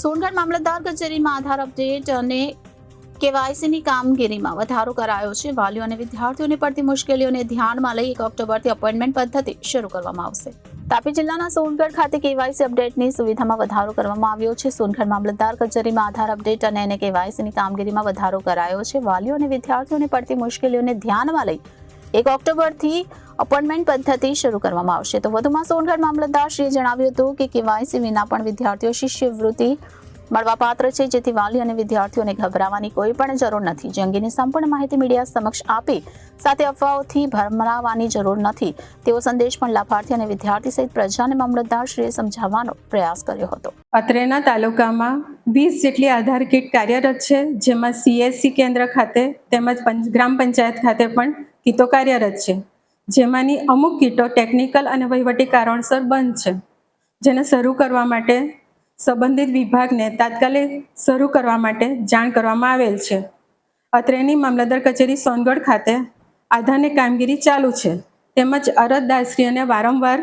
સોનગઢ મામલતદાર કચેરીમાં આધાર અપડેટ અને કેવાયસીની કામગીરીમાં વધારો કરાયો છે. વાલીઓ અને વિદ્યાર્થીઓને પડતી મુશ્કેલીઓને ધ્યાનમાં લઈ 1 ઓક્ટોબરથી અપોઇન્ટમેન્ટ પદ્ધતિ શરૂ કરવામાં આવશે. તાપી જિલ્લાના સોનગઢ ખાતે કેવાયસી અપડેટની સુવિધામાં વધારો કરવામાં આવ્યો છે. સોનગઢ મામલતદાર કચેરીમાં આધાર અપડેટ અને કેવાયસીની કામગીરીમાં વધારો કરાયો છે. વાલીઓ અને વિદ્યાર્થીઓને પડતી મુશ્કેલીઓને ધ્યાનમાં લઈ 1 ઓક્ટોબરથી અપોઇન્ટમેન્ટ પદ્ધતિ શરૂ કરવામાં આવશે. તો વધુમાં સોનગઢ મામલતદારશ્રીએ જણાવ્યું હતું કે કેવાયસી વિના પણ વિદ્યાર્થીઓ શિષ્યવૃત્તિ મળવાપાત્ર છે, જેથી વાલી અને વિદ્યાર્થીઓને ગભરાવાની કોઈ પણ જરૂર નથી. જે અંગેની સંપૂર્ણ માહિતી મીડિયા સમક્ષ આપી સાથે અફવાઓથી ભરમાવાની જરૂર નથી તેવો સંદેશ પણ લાભાર્થી અને વિદ્યાર્થી સહિત પ્રજાને મામલતદારશ્રીએ સમજાવવાનો પ્રયાસ કર્યો હતો. અત્રેના તાલુકામાં 20 જેટલી આધાર કીટ કાર્યરત છે, જેમાં CSC કેન્દ્ર ખાતે તેમજ ગ્રામ પંચાયત ખાતે પણ કીટો કાર્યરત છે, જેમાંની અમુક કીટો ટેકનિકલ અને વહીવટી કારણસર બંધ છે, જેને શરૂ કરવા માટે સંબંધિત વિભાગને તાત્કાલિક શરૂ કરવા માટે જાણ કરવામાં આવેલ છે. અત્રેની મામલતદાર કચેરી સોનગઢ ખાતે આધારની કામગીરી ચાલુ છે, તેમજ અરજદારશ્રીઓને વારંવાર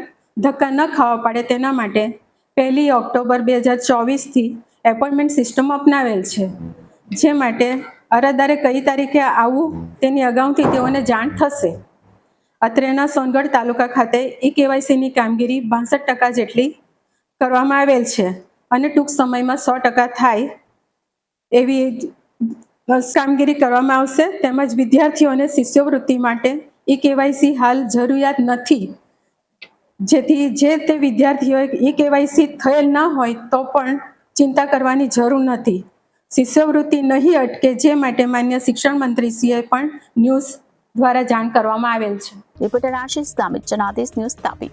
ધક્કા ન ખાવા પડે તેના માટે 1 ઓક્ટોબર 2024થી એપોઇન્ટમેન્ટ સિસ્ટમ અપનાવેલ છે. જે માટે અરજદારે કઈ તારીખે આવવું તેની અગાઉથી તેઓને જાણ થશે. અત્રેના સોનગઢ તાલુકા ખાતે KYCની કામગીરી 62% જેટલી કરવામાં આવેલ છે અને ટૂંક સમયમાં 100% થાય એવી કામગીરી કરવામાં આવશે. તેમજ વિદ્યાર્થીઓને શિષ્યવૃત્તિ માટે KYC હાલ જરૂરિયાત નથી, જેથી જે તે વિદ્યાર્થીઓએ KYC થયેલ ન હોય તો પણ ચિંતા કરવાની જરૂર નથી. શિષ્યવૃત્તિ નહીં અટકે, જે માટે માન્ય શિક્ષણ મંત્રીશ્રીએ પણ ન્યૂઝ દ્વારા જાણ કરવામાં આવેલ છે. Reporter Ashish Gamit, Janadesh news, Tapi.